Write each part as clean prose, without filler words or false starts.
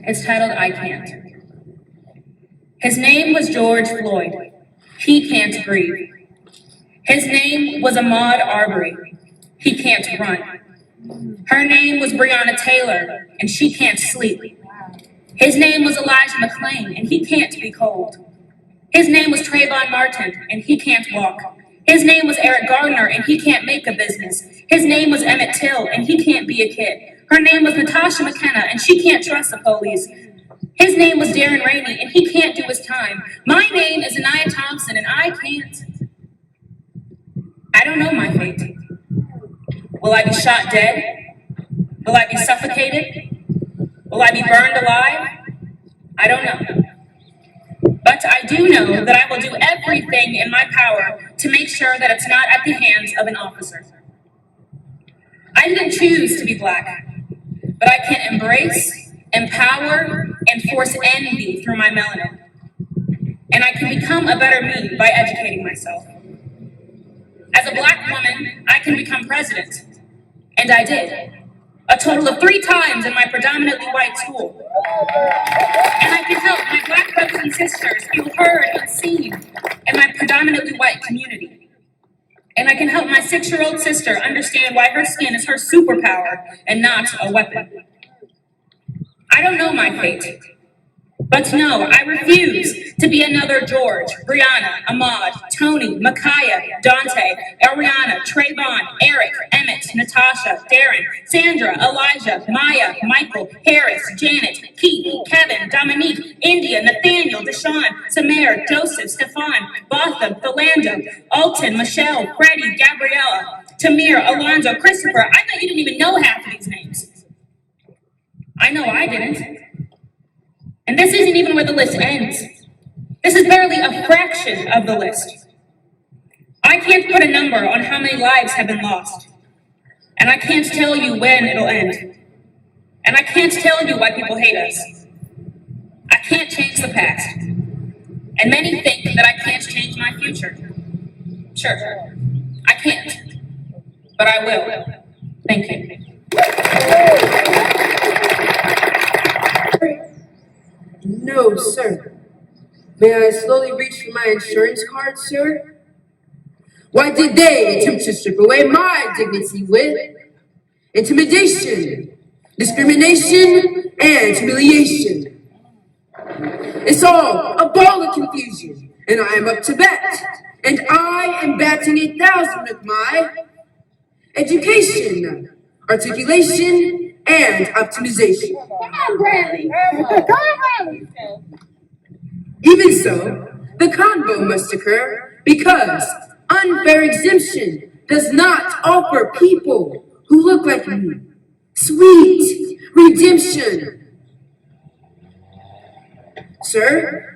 It's titled, I Can't. His name was George Floyd. He can't breathe. His name was Ahmaud Arbery. He can't run. Her name was Breonna Taylor, and she can't sleep. His name was Elijah McClain, and he can't be cold. His name was Trayvon Martin, and he can't walk. His name was Eric Gardner, and he can't make a business. His name was Emmett Till, and he can't be a kid. Her name was Natasha McKenna, and she can't trust the police. His name was Darren Rainey, and he can't do his time. My name is Aniyah Thompson, and I can't. I don't know my fate. Will I be shot dead? Will I be suffocated? Will I be burned alive? I don't know. But I do know that I will do everything in my power to make sure that it's not at the hands of an officer. I didn't choose to be Black, but I can embrace, empower, and force envy through my melanin. And I can become a better me by educating myself. As a Black woman, I can become president, and I did. A total of 3 times in my predominantly white school. And I can help my Black brothers and sisters feel heard and seen in my predominantly white community. And I can help my 6-year-old sister understand why her skin is her superpower and not a weapon. I don't know my fate. But no, I refuse to be another George, Breonna, Ahmaud, Tony, Micaiah, Dante, Ariana, Trayvon, Eric, Emmett, Natasha, Darren, Sandra, Elijah, Maya, Michael, Harris, Janet, Keith, Kevin, Dominique, India, Nathaniel, Deshaun, Samir, Joseph, Stefan, Botham, Philando, Alton, Michelle, Freddie, Gabriella, Tamir, Alonzo, Christopher. I bet you didn't even know half of these names. I know I didn't. And this isn't even where the list ends. This is barely a fraction of the list. I can't put a number on how many lives have been lost. And I can't tell you when it'll end. And I can't tell you why people hate us. I can't change the past. And many think that I can't change my future. Sure, I can't. But I will. Thank you. No, sir. May I slowly reach for my insurance card, sir? Why did they attempt to strip away my dignity with intimidation, discrimination, and humiliation? It's all a ball of confusion, and I am up to bat. And I am batting 1,000 with my education, articulation, and optimization. Come on, Bradley. Come on, Bradley. Even so, the convo must occur because unfair exemption does not offer people who look like me sweet redemption. Sir,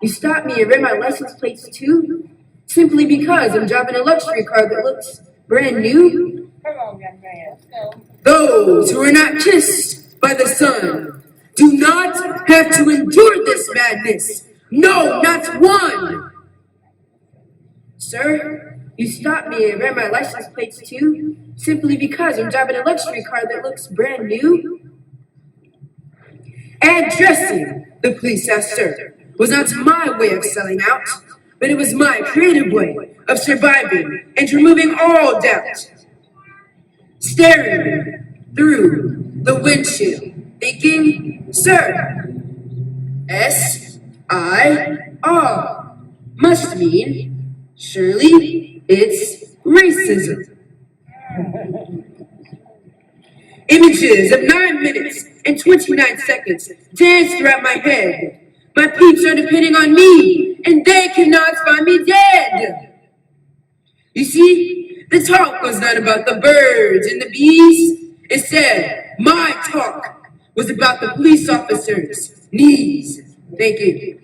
you stopped me and read my license plates too, simply because I'm driving a luxury car that looks brand new? Come on, young man. Let's go. Those who are not kissed by the sun do not have to endure this madness. No, not one. Sir, you stopped me and read my license plates too, simply because I'm driving a luxury car that looks brand new? Addressing the police as sir was not my way of selling out, but it was my creative way of surviving and removing all doubt. Staring through the windshield, thinking, sir, S-I-R must mean, surely it's racism. Images of 9 minutes and 29 seconds dance throughout my head. My peeps are depending on me, and they cannot find me dead. You see, the talk was not about the birds and the bees. Instead, my talk was about the police officers' knees. Thank you.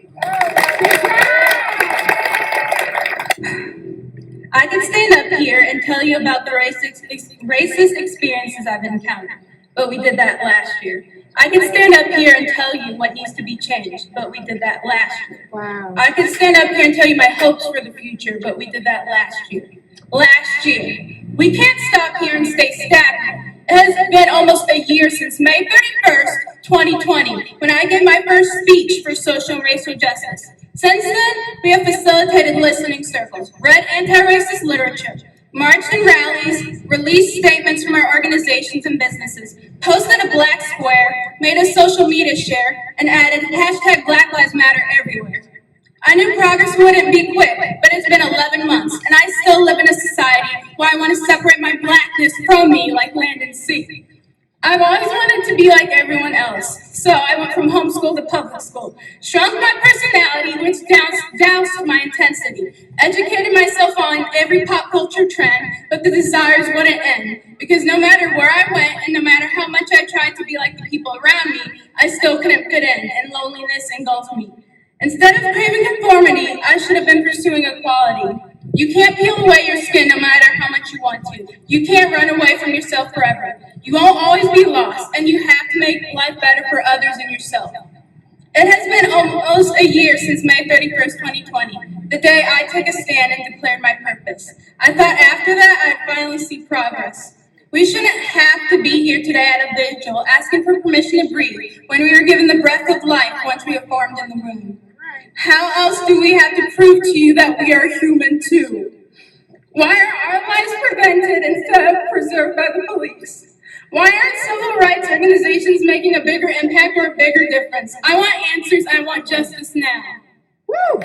I can stand up here and tell you about the racist experiences I've encountered, but we did that last year. I can stand up here and tell you what needs to be changed, but we did that last year. Wow. I can stand up here and tell you my hopes for the future, but we did that last year. Last year. We can't stop here and stay stagnant. It has been almost a year since May 31st, 2020, when I gave my first speech for social and racial justice. Since then, we have facilitated listening circles, read anti-racist literature, marched in rallies, released statements from our organizations and businesses, posted a black square, made a social media share, and added hashtag Black Lives Matter everywhere. I knew progress wouldn't be quick, but it's been 11 months, and I still live in a society where I want to separate my blackness from me like land and sea. I've always wanted to be like everyone else, so I went from homeschool to public school, shrunk my personality, which doused my intensity, educated myself on every pop culture trend, but the desires wouldn't end, because no matter where I went and no matter how much I tried to be like the people around me, I still couldn't fit in, and loneliness engulfed me. Instead of craving conformity, I should have been pursuing equality. You can't peel away your skin no matter how much you want to. You can't run away from yourself forever. You won't always be lost, and you have to make life better for others and yourself. It has been almost a year since May 31st, 2020, the day I took a stand and declared my purpose. I thought after that I'd finally see progress. We shouldn't have to be here today at a vigil asking for permission to breathe when we were given the breath of life once we were formed in the womb. How else do we have to prove to you that we are human too? Why are our lives prevented instead of preserved by the police? Why aren't civil rights organizations making a bigger impact or a bigger difference? I want answers, I want justice now. Woo!